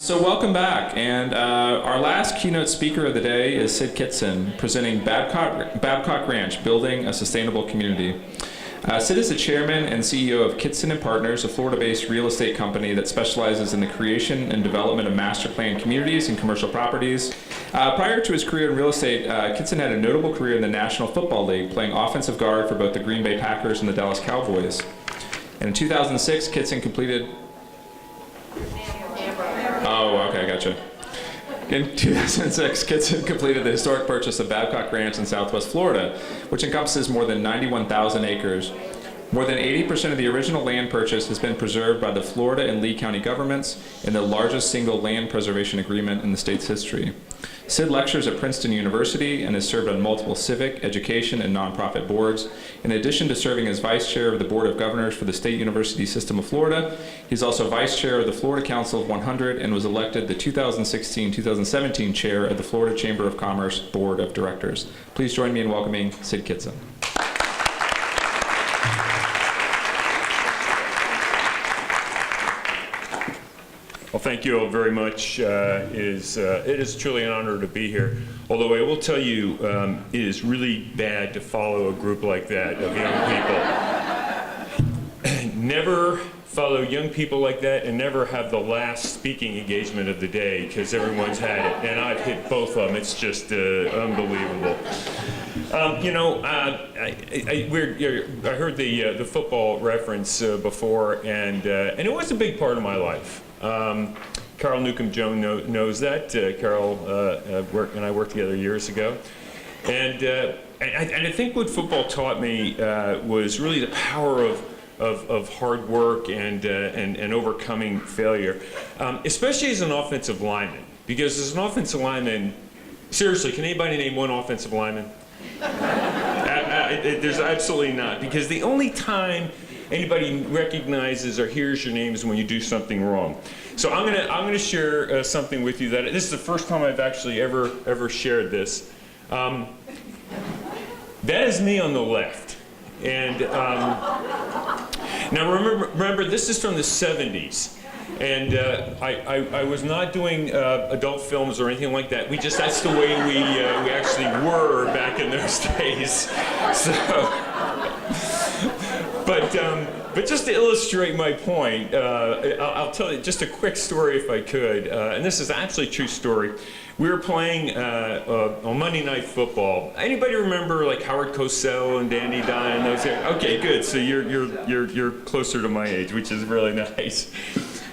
So welcome back, and our last keynote speaker of the day is Syd Kitson, presenting Babcock Ranch, Building a Sustainable Community. Syd is the chairman and CEO of Kitson & Partners, a Florida-based real estate company that specializes in the creation and development of master planned communities and commercial properties. Prior to his career in real estate, Kitson had a notable career in the National Football League, playing offensive guard for both the Green Bay Packers and the Dallas Cowboys. And in 2006, Kitson completed... Oh, okay, gotcha. In 2006, Kitson completed the historic purchase of Babcock Ranch in Southwest Florida, which encompasses more than 91,000 acres. More than 80% of the original land purchase has been preserved by the Florida and Lee County governments in the largest single land preservation agreement in the state's history. Syd lectures at Princeton University and has served on multiple civic, education, and nonprofit boards. In addition to serving as vice chair of the Board of Governors for the State University System of Florida, he's also vice chair of the Florida Council of 100 and was elected the 2016-2017 chair of the Florida Chamber of Commerce Board of Directors. Please join me in welcoming Syd Kitson. Well, thank you all very much. It is truly an honor to be here. Although I will tell you, it is really bad to follow a group like that of young people. Never follow young people like that and never have the last speaking engagement of the day, because everyone's had it. And I've hit both of them. It's just unbelievable. I heard the football reference before, and it was a big part of my life. Carl Newcomb-Jones knows that. Carl and I worked together years ago. And I think what football taught me was really the power of hard work and overcoming failure, especially as an offensive lineman. Because as an offensive lineman, seriously, can anybody name one offensive lineman? There's absolutely not. Because the only time anybody recognizes or hears your name is when you do something wrong. So I'm gonna share something with you that this is the first time I've actually ever shared this. That is me on the left, and now remember this is from the 70s, and I was not doing adult films or anything like that. That's the way we actually were back in those days. So. But just to illustrate my point, I'll tell you just a quick story if I could, and this is actually a true story. We were playing on Monday Night Football. Anybody remember like Howard Cosell and Danny Dye and those? Okay, good. So you're closer to my age, which is really nice.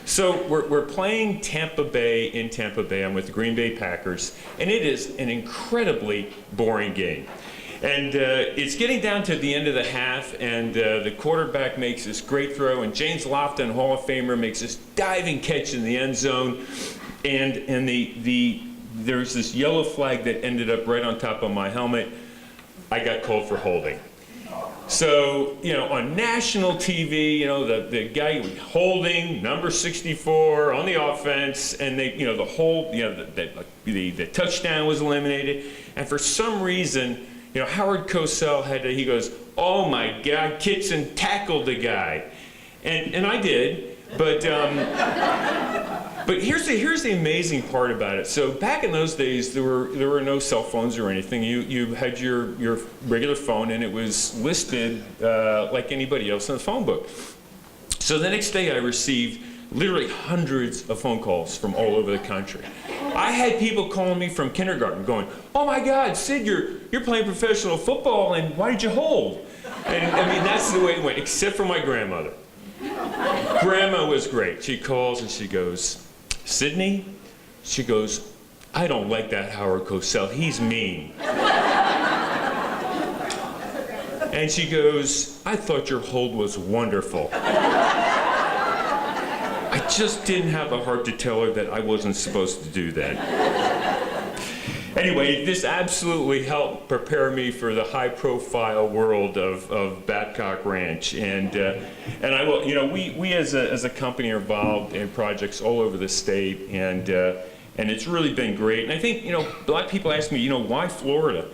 So we're playing Tampa Bay in Tampa Bay. I'm with the Green Bay Packers, and it is an incredibly boring game. And it's getting down to the end of the half, and the quarterback makes this great throw, and James Lofton, Hall of Famer, makes this diving catch in the end zone, and there's this yellow flag that ended up right on top of my helmet. I got called for holding. So, on national TV, the guy holding number 64 on the offense, and the touchdown was eliminated, and for some reason, Howard Cosell he goes, "Oh my God, Kitson tackled the guy," and I did, but here's the amazing part about it. So back in those days, there were no cell phones or anything. You had your regular phone, and it was listed like anybody else in the phone book. So the next day, I received literally hundreds of phone calls from all over the country. I had people calling me from kindergarten going, "Oh my God, Syd, you're playing professional football, and why did you hold?" And I mean, that's the way it went, except for my grandmother. Grandma was great. She calls and she goes, "Sydney," she goes, "I don't like that Howard Cosell, he's mean." And she goes, "I thought your hold was wonderful." I just didn't have the heart to tell her that I wasn't supposed to do that. Anyway, this absolutely helped prepare me for the high-profile world of Babcock Ranch, and I will. We as a company are involved in projects all over the state, and it's really been great. And I think a lot of people ask me, why Florida?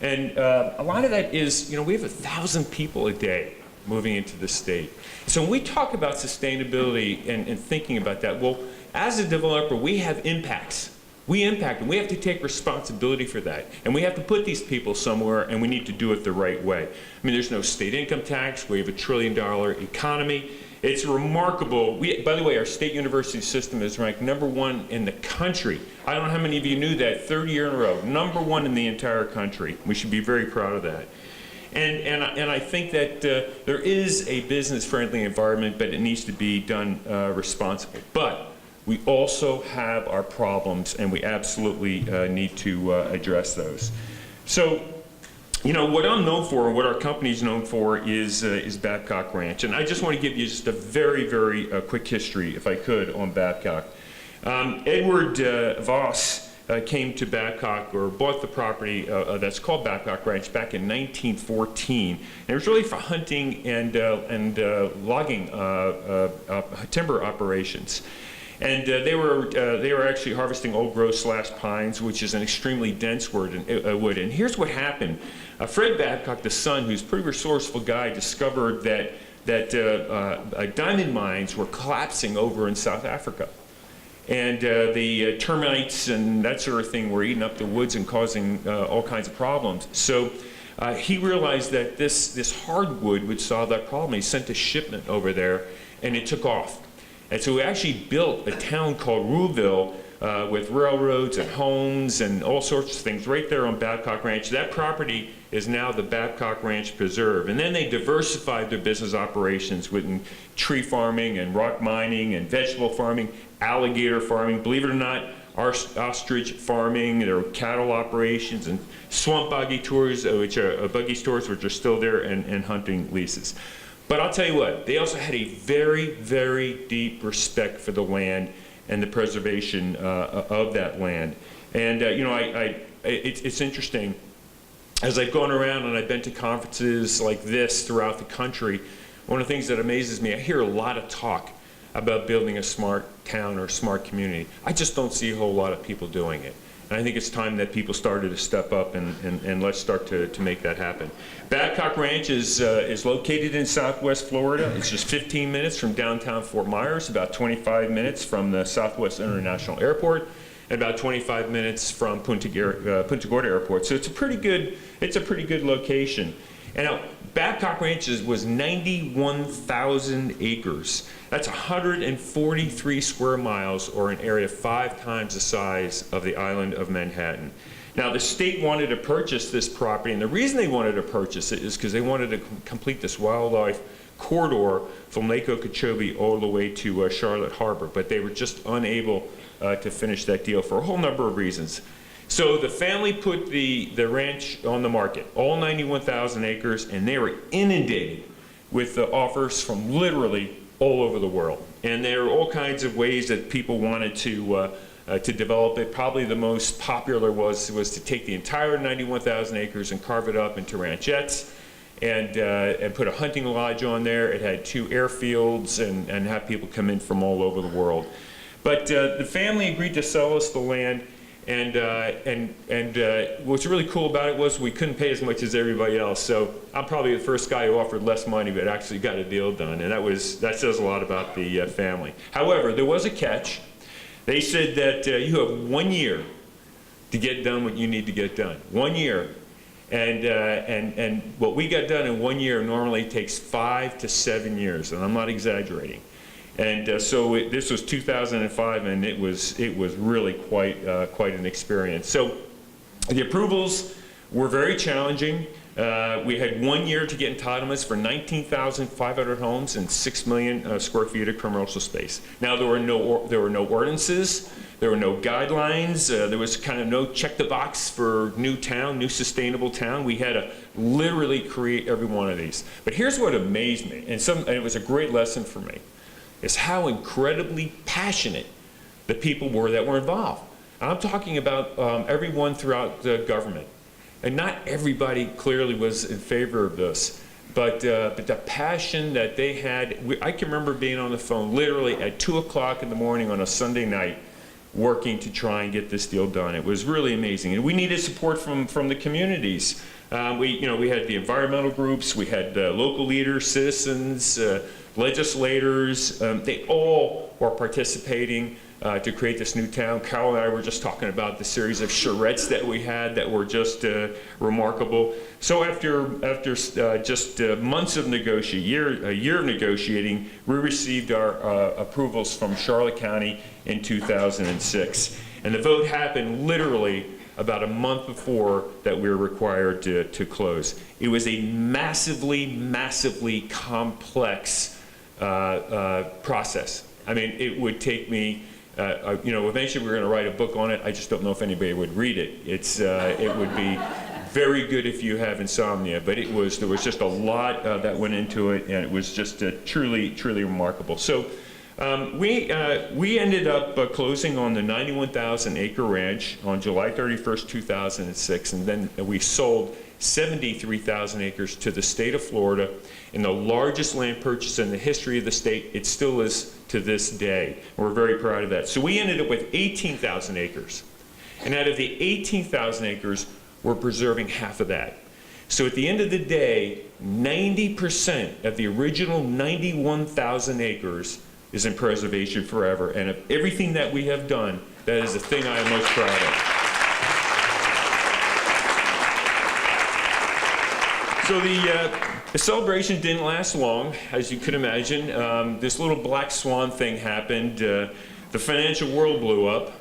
And a lot of that is, we have 1,000 people a day moving into the state. So when we talk about sustainability and thinking about that, well, as a developer, we have impacts. We impact, and we have to take responsibility for that. And we have to put these people somewhere, and we need to do it the right way. I mean, there's no state income tax. We have a $1 trillion economy. It's remarkable. By the way, our state university system is ranked #1 in the country. I don't know how many of you knew that, 3rd year in a row, #1 in the entire country. We should be very proud of that. And I think that there is a business-friendly environment, but it needs to be done responsibly. But we also have our problems, and we absolutely need to address those. So, you know, what I'm known for, and what our company's known for, is Babcock Ranch. And I just want to give you just a very, very quick history, if I could, on Babcock. Edward Voss came to Babcock, or bought the property that's called Babcock Ranch back in 1914. And it was really for hunting and logging timber operations. And they were actually harvesting old growth / pines, which is an extremely dense wood. And here's what happened. Fred Babcock, the son, who's a pretty resourceful guy, discovered that diamond mines were collapsing over in South Africa. And the termites and that sort of thing were eating up the woods and causing all kinds of problems. So he realized that this hardwood would solve that problem. He sent a shipment over there, and it took off. And so we actually built a town called Rouville with railroads and homes and all sorts of things right there on Babcock Ranch. That property is now the Babcock Ranch Preserve. And then they diversified their business operations with tree farming and rock mining and vegetable farming, alligator farming, believe it or not, ostrich farming. There were cattle operations and swamp buggy tours, which are buggy stores, which are still there, and hunting leases. But I'll tell you what, they also had a very, very deep respect for the land and the preservation of that land. And you know, it's interesting. As I've gone around and I've been to conferences like this throughout the country, one of the things that amazes me, I hear a lot of talk about building a smart town or a smart community. I just don't see a whole lot of people doing it. And I think it's time that people started to step up and let's start to make that happen. Babcock Ranch is located in Southwest Florida. It's just 15 minutes from downtown Fort Myers, about 25 minutes from the Southwest International Airport, and about 25 minutes from Punta Gorda Airport. So it's a pretty good location. And now, Babcock Ranch was 91,000 acres. That's 143 square miles, or an area 5 times the size of the island of Manhattan. Now, the state wanted to purchase this property, and the reason they wanted to purchase it is because they wanted to complete this wildlife corridor from Lake Okeechobee all the way to Charlotte Harbor, but they were just unable to finish that deal for a whole number of reasons. So the family put the ranch on the market, all 91,000 acres, and they were inundated with the offers from literally all over the world. And there are all kinds of ways that people wanted to develop it. Probably the most popular was to take the entire 91,000 acres and carve it up into ranchettes and put a hunting lodge on there. It had 2 airfields and have people come in from all over the world. But the family agreed to sell us the land. And what's really cool about it was we couldn't pay as much as everybody else. So I'm probably the first guy who offered less money but actually got a deal done. And that says a lot about the family. However, there was a catch. They said that you have 1 year to get done what you need to get done. 1 year. And what we got done in 1 year normally takes 5 to 7 years. And I'm not exaggerating. And so this was 2005, and it was really quite an experience. So the approvals were very challenging. We had 1 year to get entitlements for 19,500 homes and 6 million square feet of commercial space. Now there were no ordinances, there were no guidelines, there was kind of no check the box for new town, new sustainable town. We had to literally create every one of these. But here's what amazed me, and it was a great lesson for me, is how incredibly passionate the people were that were involved. And I'm talking about everyone throughout the government. And not everybody clearly was in favor of this, but the passion that they had, I can remember being on the phone literally at 2 o'clock in the morning on a Sunday night, working to try and get this deal done. It was really amazing, and we needed support from the communities. We had the environmental groups, we had local leaders, citizens, legislators. They all were participating to create this new town. Carol and I were just talking about the series of charrettes that we had that were just remarkable. So after just months of negotiating, a year of negotiating, we received our approvals from Charlotte County in 2006. And the vote happened literally about a month before that we were required to close. It was a massively complex process. I mean, it would take me, eventually we're going to write a book on it. I just don't know if anybody would read it. It would be very good if you have insomnia, but there was just a lot that went into it, and it was just truly remarkable. So we ended up closing on the 91,000 acre ranch on July 31st, 2006, and then we sold 73,000 acres to the state of Florida in the largest land purchase in the history of the state. It still is to this day. We're very proud of that. So we ended up with 18,000 acres. And out of the 18,000 acres, we're preserving half of that. So at the end of the day, 90% of the original 91,000 acres is in preservation forever. And of everything that we have done, that is the thing I am most proud of. So the celebration didn't last long, as you could imagine. This little black swan thing happened. The financial world blew up,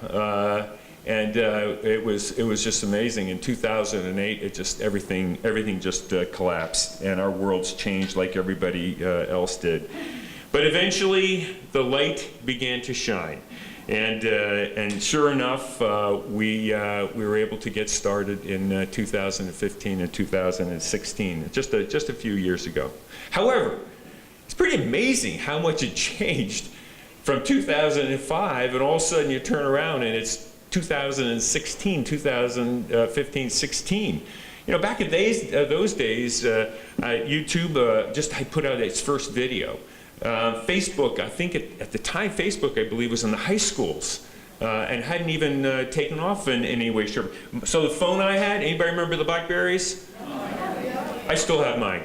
and it was just amazing. In 2008, everything just collapsed, and our worlds changed like everybody else did. But eventually, the light began to shine. And sure enough, we were able to get started in 2015 and 2016, just a few years ago. However, it's pretty amazing how much it changed from 2005, and all of a sudden you turn around and it's 2016, 2015, 16. Back in those days, YouTube just had put out its first video. Facebook, I think at the time, Facebook, I believe, was in the high schools and hadn't even taken off in any way, shape. So the phone I had, anybody remember the Blackberries? I still have mine.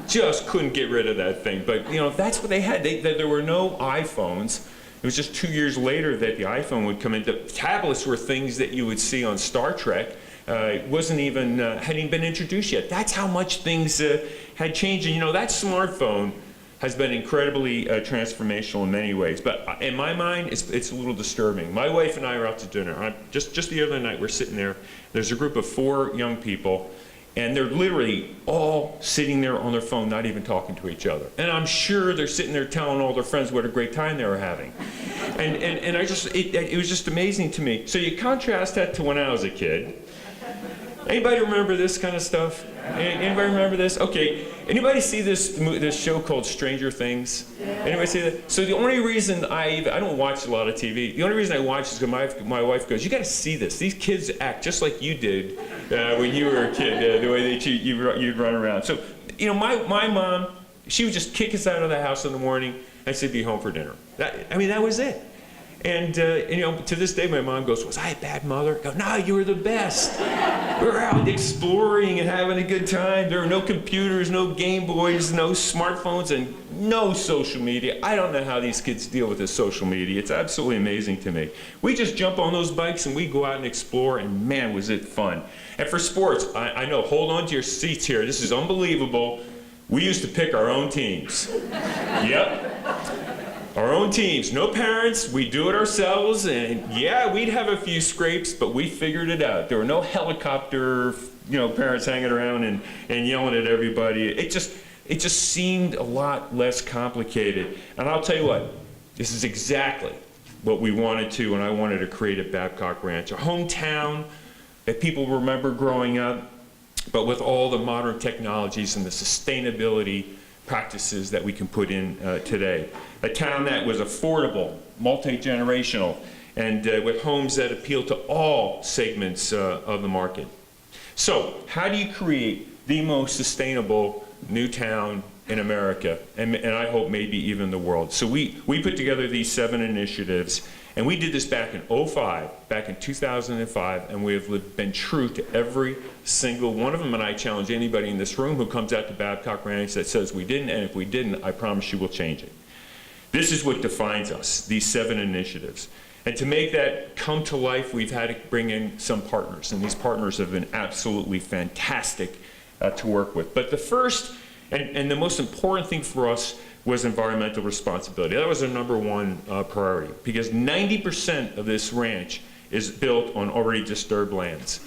Just couldn't get rid of that thing. But that's what they had. There were no iPhones. It was just 2 years later that the iPhone would come in. The tablets were things that you would see on Star Trek. It hadn't even been introduced yet. That's how much things had changed. And that smartphone has been incredibly transformational in many ways. But in my mind, it's a little disturbing. My wife and I are out to dinner. Just the other night, we're sitting there. There's a group of 4 young people, and they're literally all sitting there on their phone, not even talking to each other. And I'm sure they're sitting there telling all their friends what a great time they were having. And it was just amazing to me. So you contrast that to when I was a kid. Anybody remember this kind of stuff? Anybody remember this? Okay. Anybody see this show called Stranger Things? Yeah. Anybody see that? So the only reason I don't watch a lot of TV. The only reason I watch is because my wife goes, "You got to see this. These kids act just like you did when you were a kid. The way that you'd run around." So my mom, she would just kick us out of the house in the morning and say, "Be home for dinner." That was it. And to this day, my mom goes, "Was I a bad mother?" I go, "No, you were the best. We were out exploring and having a good time. There were no computers, no Game Boys, no smartphones, and no social media. I don't know how these kids deal with this social media. It's absolutely amazing to me. We just jump on those bikes and we go out and explore, and man, was it fun." And for sports, I know, hold on to your seats here. This is unbelievable. We used to pick our own teams. Yep. Our own teams, no parents, we do it ourselves, and yeah, we'd have a few scrapes, but we figured it out. There were no helicopter, parents hanging around and yelling at everybody. It just seemed a lot less complicated. And I'll tell you what, this is exactly what we wanted to, and I wanted to create at Babcock Ranch. A hometown that people remember growing up, but with all the modern technologies and the sustainability practices that we can put in today. A town that was affordable, multi-generational, and with homes that appeal to all segments of the market. So, how do you create the most sustainable new town in America, and I hope maybe even the world. So we put together these 7 initiatives, and we did this back in 2005, and we have been true to every single one of them, and I challenge anybody in this room who comes out to Babcock Ranch that says we didn't, and if we didn't, I promise you we'll change it. This is what defines us, these 7 initiatives. And to make that come to life, we've had to bring in some partners, and these partners have been absolutely fantastic to work with. But the first and the most important thing for us was environmental responsibility. That was our #1 priority, because 90% of this ranch is built on already disturbed lands.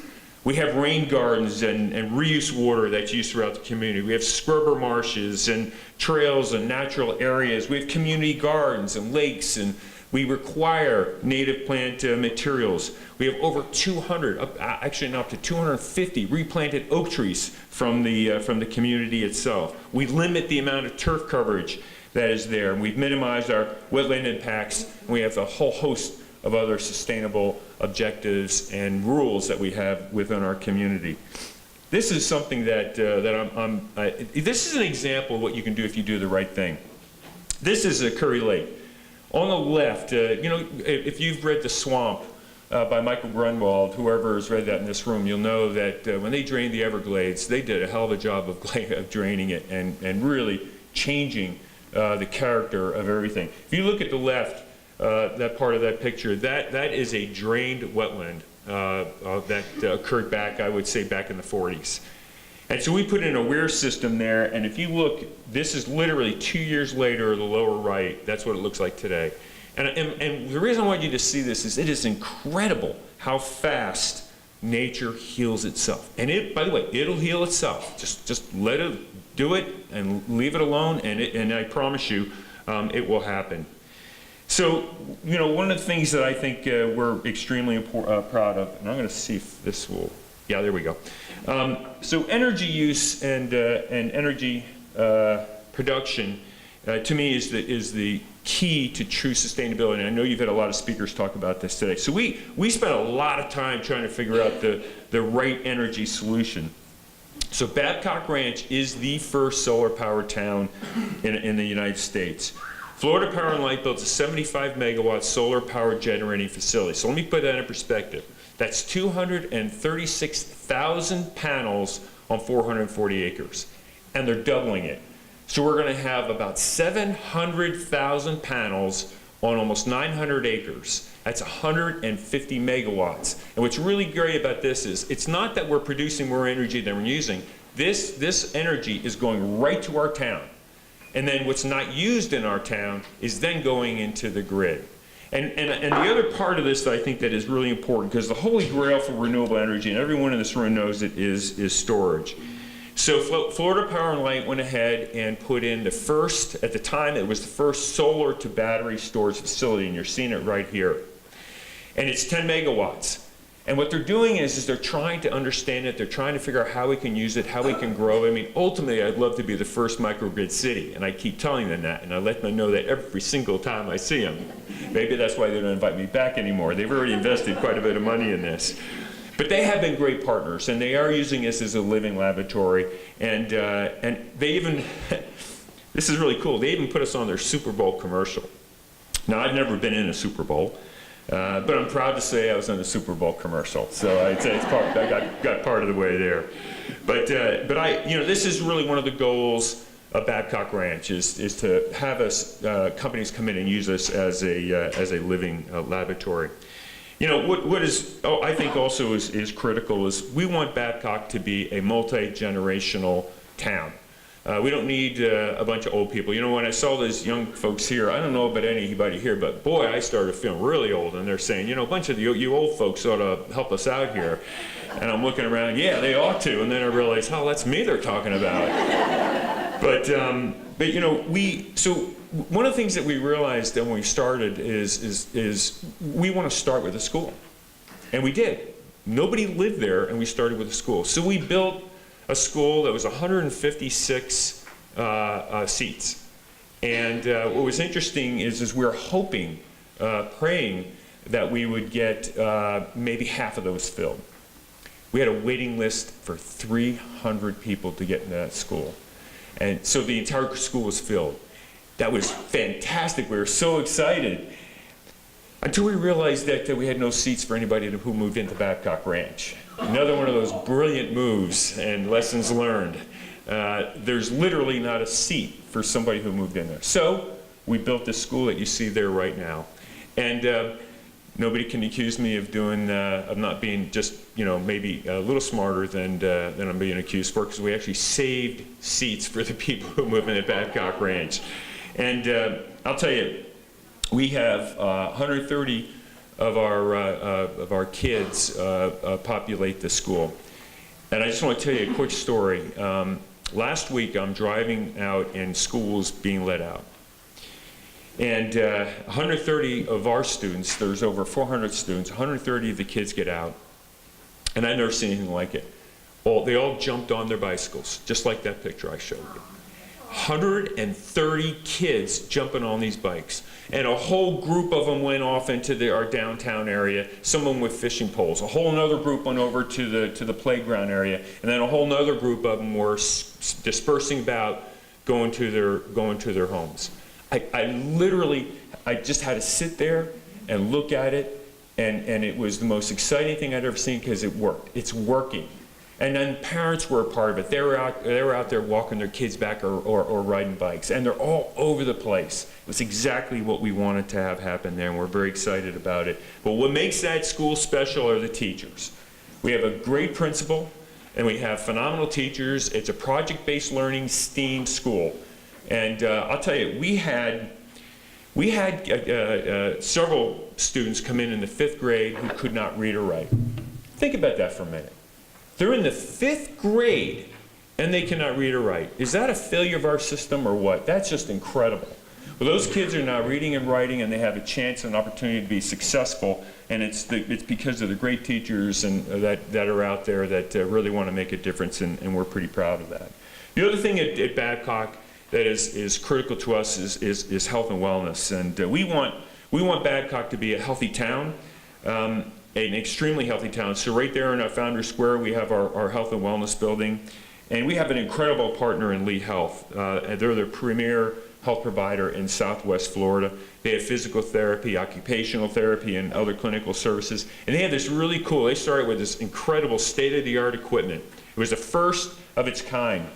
We have rain gardens and reuse water that's used throughout the community. We have scrubber marshes and trails and natural areas. We have community gardens and lakes, and we require native plant materials. We have over 200, actually now up to 250 replanted oak trees from the community itself. We limit the amount of turf coverage that is there, and we've minimized our wetland impacts, and we have a whole host of other sustainable objectives and rules that we have within our community. This is something that this is an example of what you can do if you do the right thing. This is a Curry Lake. On the left, if you've read The Swamp by Michael Grunwald, whoever has read that in this room, you'll know that when they drained the Everglades, they did a hell of a job of draining it and really changing the character of everything. If you look at the left, that part of that picture, that is a drained wetland that occurred back, I would say, back in the 40s. And so we put in a weir system there, and if you look, this is literally 2 years later, the lower right, that's what it looks like today. And the reason I want you to see this is it is incredible how fast nature heals itself. And by the way, it'll heal itself. Just let it do it and leave it alone, and I promise you, it will happen. So, one of the things that I think we're extremely proud of, and I'm going to see if this will, yeah, there we go. So energy use and energy production, to me, is the key to true sustainability. And I know you've had a lot of speakers talk about this today. So we spent a lot of time trying to figure out the right energy solution. So Babcock Ranch is the first solar-powered town in the United States. Florida Power and Light builds a 75-megawatt solar-powered generating facility. So let me put that in perspective. That's 236,000 panels on 440 acres, and they're doubling it. So we're going to have about 700,000 panels on almost 900 acres. That's 150 megawatts. And what's really great about this is it's not that we're producing more energy than we're using. This energy is going right to our town. And then what's not used in our town is then going into the grid. And the other part of this that I think that is really important, because the holy grail for renewable energy, and everyone in this room knows it, is storage. So Florida Power and Light went ahead and put in the first, at the time it was the first solar to battery storage facility, and you're seeing it right here. And it's 10 megawatts. And what they're doing is they're trying to understand it, they're trying to figure out how we can use it, how we can grow. I mean, ultimately, I'd love to be the first microgrid city, and I keep telling them that, and I let them know that every single time I see them. Maybe that's why they don't invite me back anymore. They've already invested quite a bit of money in this. But they have been great partners, and they are using this as a living laboratory, and they even, this is really cool, they even put us on their Super Bowl commercial. Now, I've never been in a Super Bowl, but I'm proud to say I was in a Super Bowl commercial, so I'd say I got part of the way there. But this is really one of the goals of Babcock Ranch is to have us companies come in and use us as a living laboratory. What is I think also is critical is we want Babcock to be a multi-generational town. We don't need a bunch of old people. When I saw these young folks here, I don't know about anybody here, but boy, I started feeling really old. And they're saying, a bunch of you old folks ought to help us out here. And I'm looking around, yeah, they ought to. And then I realized, oh, that's me they're talking about. But so one of the things that we realized when we started is we want to start with a school. And we did. Nobody lived there, and we started with a school. So we built a school that was 156 seats. And what was interesting is we were hoping, praying that we would get maybe half of those filled. We had a waiting list for 300 people to get into that school. And so the entire school was filled. That was fantastic. We were so excited. Until we realized that we had no seats for anybody who moved into Babcock Ranch. Another one of those brilliant moves and lessons learned. There's literally not a seat for somebody who moved in there. So we built this school that you see there right now. And nobody can accuse me of not being just, maybe a little smarter than I'm being accused for, because we actually saved seats for the people who move into Babcock Ranch. And I'll tell you, we have 130 of our kids populate the school. And I just want to tell you a quick story. Last week, I'm driving out and schools being let out. And 130 of our students, there's over 400 students, 130 of the kids get out. And I've never seen anything like it. They all jumped on their bicycles, just like that picture I showed you. 130 kids jumping on these bikes. And a whole group of them went off into our downtown area, some of them with fishing poles. A whole other group went over to the playground area. And then a whole other group of them were dispersing about, going to their homes. I just had to sit there and look at it, and it was the most exciting thing I'd ever seen, because it worked. It's working. And then parents were a part of it. They were out there walking their kids back or riding bikes, and they're all over the place. It was exactly what we wanted to have happen there, and we're very excited about it. But what makes that school special are the teachers. We have a great principal, and we have phenomenal teachers. It's a project-based learning STEAM school. And I'll tell you, we had several students come in the 5th grade who could not read or write. Think about that for a minute. They're in the 5th grade and they cannot read or write. Is that a failure of our system or what? That's just incredible. Well, those kids are now reading and writing, and they have a chance and opportunity to be successful, and it's because of the great teachers that are out there that really want to make a difference, and we're pretty proud of that. The other thing at Babcock that is critical to us is health and wellness, and we want Babcock to be a healthy town, an extremely healthy town. So right there in our Founders Square, we have our health and wellness building, and we have an incredible partner in Lee Health. They're the premier health provider in Southwest Florida. They have physical therapy, occupational therapy, and other clinical services. And they have this really cool, they started with this incredible state-of-the-art equipment. It was the first of its kind.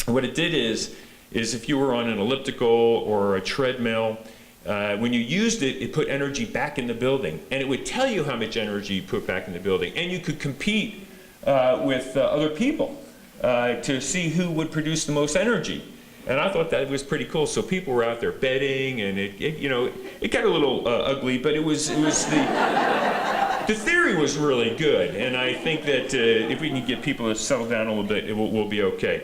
And what it did is if you were on an elliptical or a treadmill, when you used it, it put energy back in the building. And it would tell you how much energy you put back in the building. And you could compete with other people to see who would produce the most energy. And I thought that was pretty cool. So people were out there betting, and it got a little ugly, but it was the theory was really good. And I think that if we can get people to settle down a little bit, we'll be okay.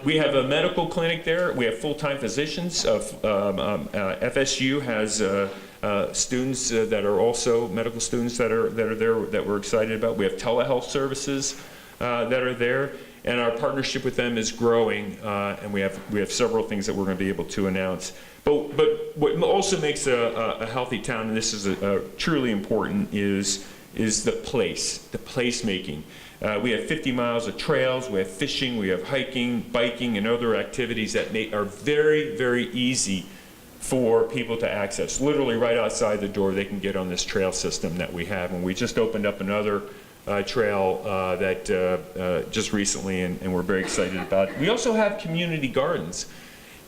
We have a medical clinic there. We have full-time physicians. FSU has students that are also medical students that are there that we're excited about. We have telehealth services that are there. And our partnership with them is growing, and we have several things that we're going to be able to announce. But what also makes a healthy town, and this is truly important, is the placemaking. We have 50 miles of trails, we have fishing, we have hiking, biking, and other activities that are very, very easy for people to access. Literally right outside the door, they can get on this trail system that we have, and we just opened up another trail that just recently, and we're very excited about it. We also have community gardens.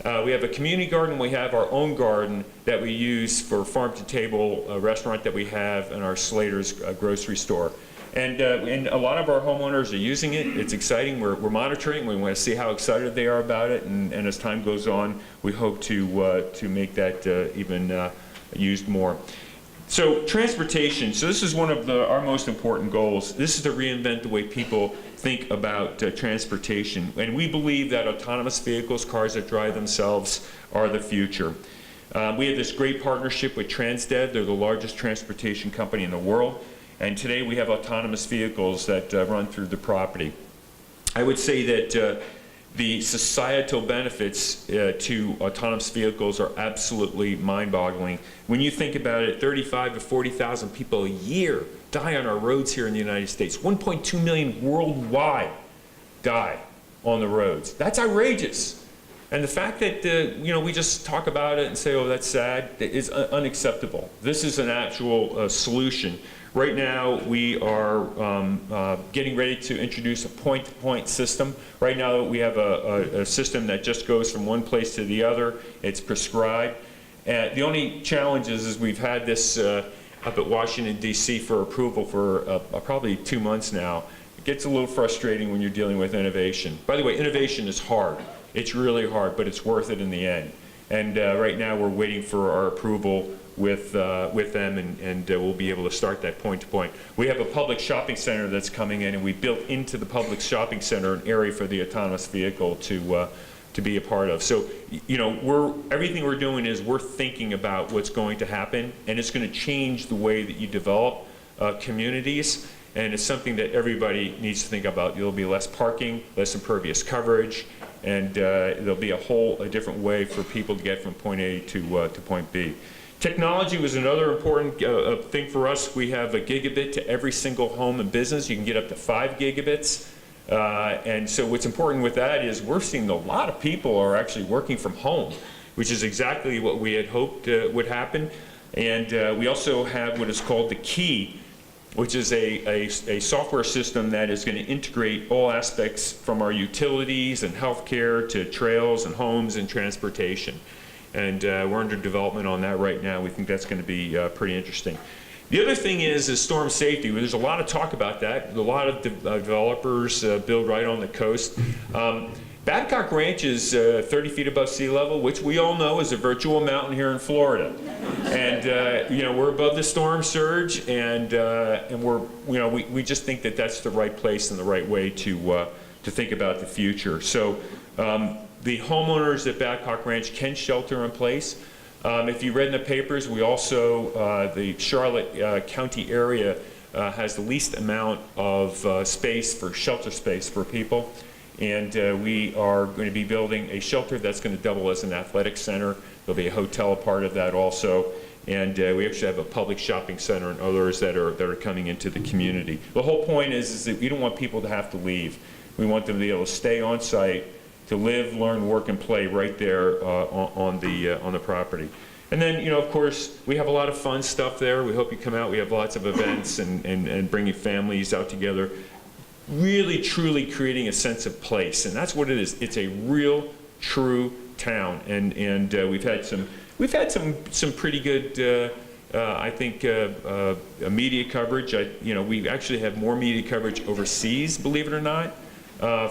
We have a community garden. We have our own garden that we use for farm-to-table restaurant that we have in our Slater's grocery store. And a lot of our homeowners are using it. It's exciting. We're monitoring. We want to see how excited they are about it. And as time goes on, we hope to make that even used more. So transportation, so this is one of our most important goals. This is to reinvent the way people think about transportation. And we believe that autonomous vehicles, cars that drive themselves, are the future. We have this great partnership with Transdev. They're the largest transportation company in the world. And today we have autonomous vehicles that run through the property. I would say that the societal benefits to autonomous vehicles are absolutely mind-boggling. When you think about it, 35 to 40,000 people a year die on our roads here in the United States. 1.2 million worldwide die on the roads. That's outrageous. And the fact that we just talk about it and say, oh, that's sad, is unacceptable. This is an actual solution. Right now, we are getting ready to introduce a point-to-point system. Right now, we have a system that just goes from one place to the other. It's prescribed. The only challenge is we've had this up at Washington, D.C. for approval for probably 2 months now. It gets a little frustrating when you're dealing with innovation. By the way, innovation is hard. It's really hard, but it's worth it in the end. And right now, we're waiting for our approval with them, and we'll be able to start that point-to-point. We have a public shopping center that's coming in, and we built into the public shopping center an area for the autonomous vehicle to be a part of. So, everything we're doing is we're thinking about what's going to happen, and it's going to change the way that you develop communities, and it's something that everybody needs to think about. There'll be less parking, less impervious coverage, and there'll be a different way for people to get from point A to point B. Technology was another important thing for us. We have a gigabit to every single home and business. You can get up to 5 gigabits. And so what's important with that is we're seeing a lot of people are actually working from home, which is exactly what we had hoped would happen. And we also have what is called the Key, which is a software system that is going to integrate all aspects from our utilities and healthcare to trails and homes and transportation. And we're under development on that right now. We think that's going to be pretty interesting. The other thing is storm safety. There's a lot of talk about that. A lot of developers build right on the coast. Babcock Ranch is 30 feet above sea level, which we all know is a virtual mountain here in Florida. And we're above the storm surge, and we just think that that's the right place and the right way to think about the future. So the homeowners at Babcock Ranch can shelter in place. If you read in the papers, we also, the Charlotte County area has the least amount of shelter space for people. And we are going to be building a shelter that's going to double as an athletic center. There'll be a hotel a part of that also. And we actually have a public shopping center and others that are coming into the community. The whole point is that we don't want people to have to leave. We want them to be able to stay on site, to live, learn, work, and play right there on the property. And then, of course, we have a lot of fun stuff there. We hope you come out. We have lots of events and bringing families out together, really, truly creating a sense of place. And that's what it is. It's a real, true town. And we've had some pretty good, I think, media coverage. We actually have more media coverage overseas, believe it or not.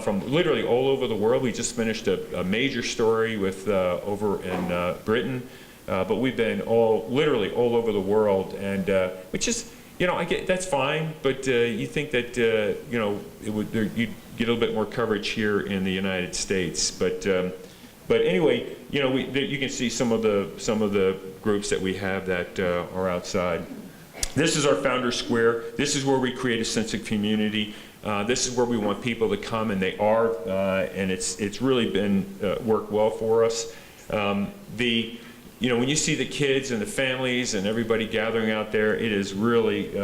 From literally all over the world. We just finished a major story with over in Britain, but we've been literally all over the world, and which is, I get that's fine, but you think that you'd get a little bit more coverage here in the United States, but anyway, you can see some of the groups that we have that are outside. This is our Founder Square. This is where we create a sense of community. This is where we want people to come, and they are, and it's really been worked well for us. When you see the kids and the families and everybody gathering out there, it is really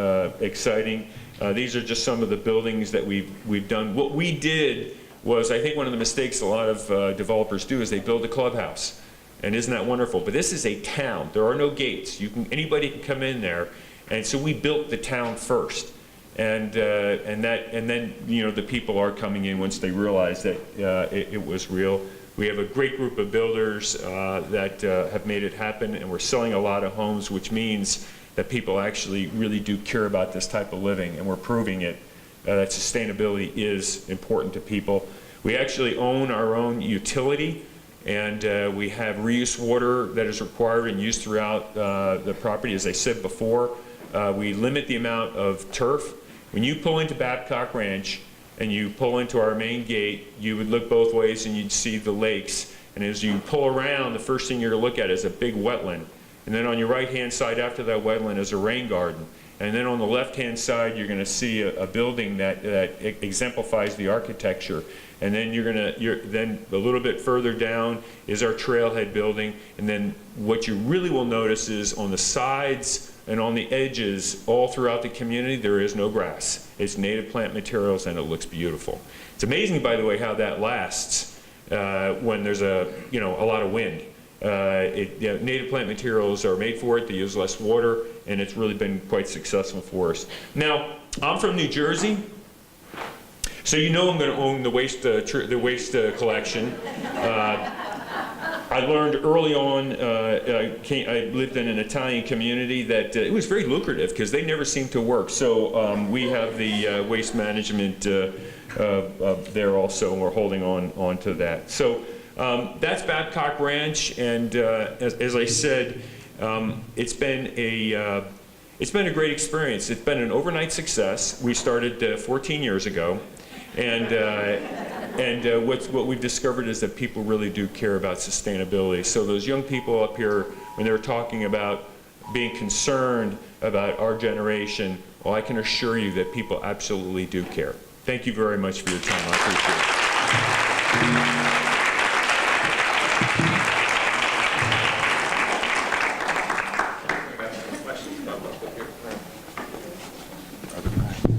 exciting. These are just some of the buildings that we've done. What we did was, I think one of the mistakes a lot of developers do is they build a clubhouse, and isn't that wonderful? But this is a town. There are no gates. Anybody can come in there, and so we built the town first. And then the people are coming in once they realize that it was real. We have a great group of builders that have made it happen, and we're selling a lot of homes, which means that people actually really do care about this type of living, and we're proving it that sustainability is important to people. We actually own our own utility, and we have reuse water that is required and used throughout the property. As I said before, we limit the amount of turf. When you pull into Babcock Ranch and you pull into our main gate, you would look both ways and you'd see the lakes. And as you pull around, the first thing you're going to look at is a big wetland. And then on your right-hand side after that wetland is a rain garden. And then on the left-hand side, you're going to see a building that exemplifies the architecture. And then then a little bit further down is our trailhead building. And then what you really will notice is on the sides and on the edges, all throughout the community, there is no grass. It's native plant materials, and it looks beautiful. It's amazing, by the way, how that lasts. when there's a lot of wind. Native plant materials are made for it. They use less water, and it's really been quite successful for us. Now, I'm from New Jersey, so I'm going to own the waste collection. I learned early on, I lived in an Italian community, that it was very lucrative because they never seemed to work. So we have the waste management there also, and we're holding on to that. So that's Babcock Ranch, and as I said, it's been a great experience. It's been an overnight success. We started 14 years ago, and what we've discovered is that people really do care about sustainability. So those young people up here, when they're talking about being concerned about our generation, well, I can assure you that people absolutely do care. Thank you very much for your time. I appreciate it.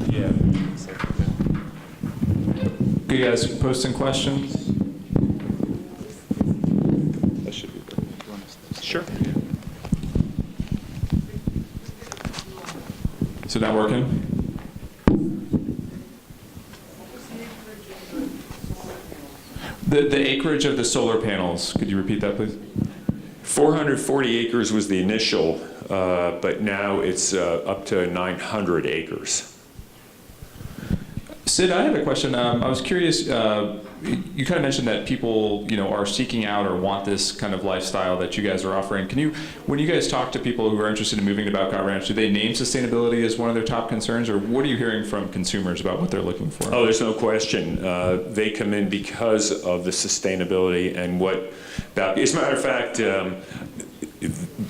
Yeah. You guys posting questions? That should be good. Sure. Is it not working? The acreage of the solar panels, could you repeat that, please? 440 acres was the initial, but now it's up to 900 acres. Syd, I have a question. I was curious, you kind of mentioned that people, are seeking out or want this kind of lifestyle that you guys are offering. When you guys talk to people who are interested in moving to Babcock Ranch, do they name sustainability as one of their top concerns, or what are you hearing from consumers about what they're looking for? Oh, there's no question. They come in because of the sustainability and what, as a matter of fact,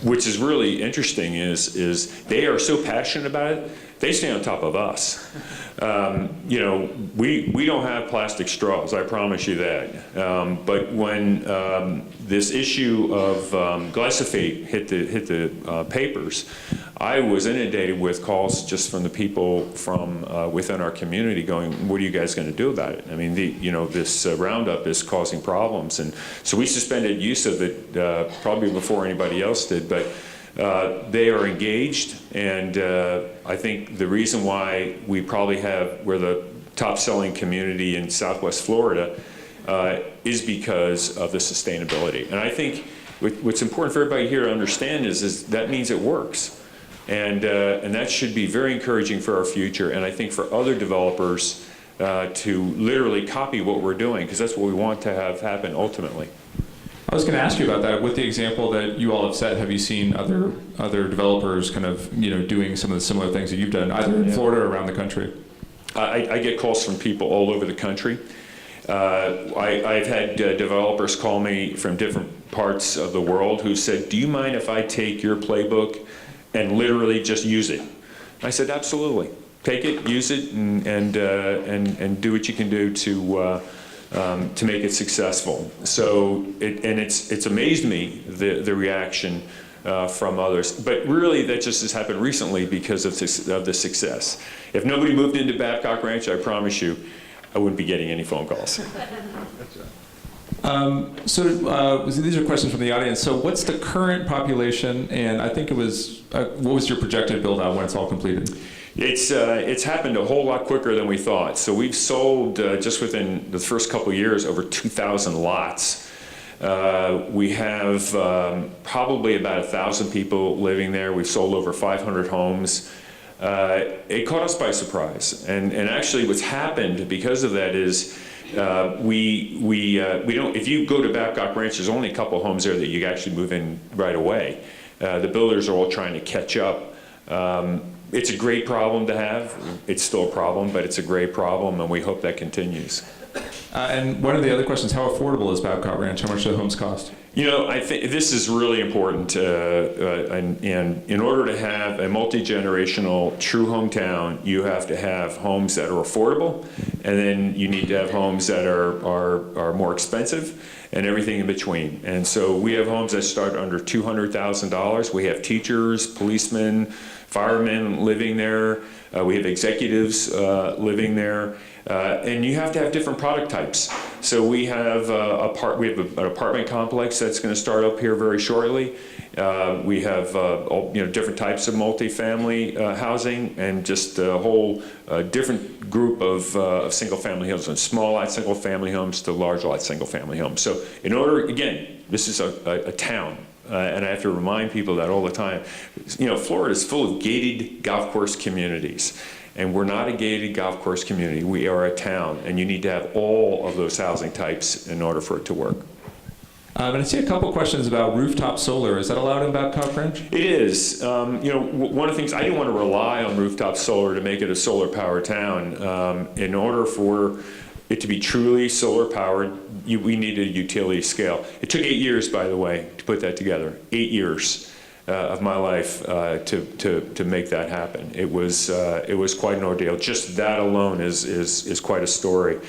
which is really interesting is they are so passionate about it, they stay on top of us. We don't have plastic straws, I promise you that. But when this issue of glyphosate hit the papers, I was inundated with calls just from the people from within our community going, what are you guys going to do about it? I mean, this Roundup is causing problems. And so we suspended use of it probably before anybody else did. But they are engaged, and I think the reason why we're the top-selling community in Southwest Florida is because of the sustainability. And I think what's important for everybody here to understand is that means it works, and that should be very encouraging for our future. And I think for other developers to literally copy what we're doing, because that's what we want to have happen ultimately. I was going to ask you about that. With the example that you all have set, have you seen other developers kind of doing some of the similar things that you've done, either in Florida or around the country? I get calls from people all over the country. I've had developers call me from different parts of the world who said, "Do you mind if I take your playbook and literally just use it?" I said, "Absolutely. Take it, use it, and do what you can do to make it successful." So it's amazed me the reaction from others, but really that just has happened recently because of the success. If nobody moved into Babcock Ranch, I promise you I wouldn't be getting any phone calls. These are questions from the audience. So what's the current population, and I think it was what was your projected build out when it's all completed? It's happened a whole lot quicker than we thought. So we've sold just within the first couple of years over 2,000 lots. We have probably about 1,000 people living there. We've sold over 500 homes. It caught us by surprise, and actually what's happened because of that is we don't. If you go to Babcock Ranch, there's only a couple homes there that you actually move in right away. The builders are all trying to catch up. It's a great problem to have. It's still a problem, but it's a great problem, and we hope that continues. And one of the other questions, how affordable is Babcock Ranch? How much do the homes cost? I think this is really important, and in order to have a multi-generational true hometown, you have to have homes that are affordable, and then you need to have homes that are more expensive. and everything in between. And so we have homes that start under $200,000. We have teachers, policemen, firemen living there. We have executives living there. And you have to have different product types. So we have an apartment complex that's going to start up here very shortly. We have different types of multifamily housing, and just a whole different group of single-family homes, from small lot single-family homes to large lot single-family homes. So in order, again, this is a town. And I have to remind people that all the time. Florida is full of gated golf course communities. And we're not a gated golf course community. We are a town, and you need to have all of those housing types in order for it to work. And I see a couple questions about rooftop solar. Is that allowed in Babcock Ranch? It is. One of the things, I didn't want to rely on rooftop solar to make it a solar powered town. In order for it to be truly solar powered, we needed a utility scale. It took 8 years, by the way, to put that together. 8 years of my life to make that happen. It was quite an ordeal. Just that alone is quite a story.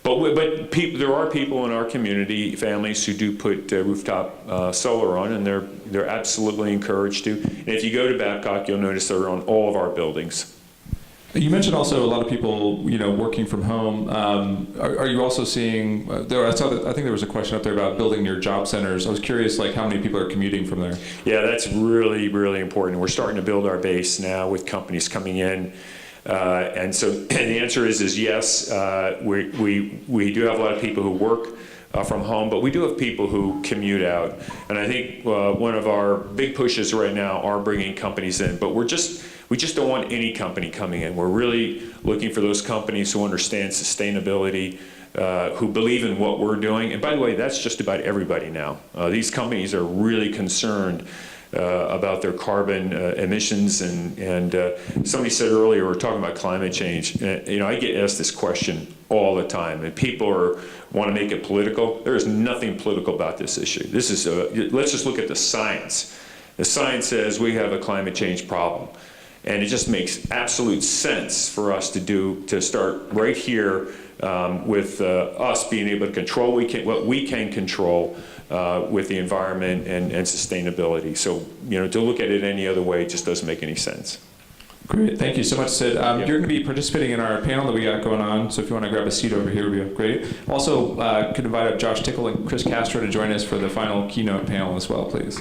But there are people in our community, families, who do put rooftop solar on, and they're absolutely encouraged to. And if you go to Babcock, you'll notice they're on all of our buildings. You mentioned also a lot of people, working from home. Are you also seeing? I think there was a question up there about building near job centers. I was curious, how many people are commuting from there? Yeah, that's really, really important. We're starting to build our base now with companies coming in, and so the answer is yes. We do have a lot of people who work from home, but we do have people who commute out. And I think one of our big pushes right now are bringing companies in, but we just don't want any company coming in. We're really looking for those companies who understand sustainability, who believe in what we're doing. And by the way, that's just about everybody now. These companies are really concerned about their carbon emissions. And somebody said earlier, we're talking about climate change. I get asked this question all the time, and people want to make it political. There is nothing political about this issue. This is let's just look at the science. The science says we have a climate change problem. And it just makes absolute sense for us to start right here with us being able to control what we can control with the environment and sustainability. So, to look at it any other way just doesn't make any sense. Great. Thank you so much, Syd. You're going to be participating in our panel that we got going on, so if you want to grab a seat over here, would be great. Also, could invite up Josh Tickle and Chris Castro to join us for the final keynote panel as well, please.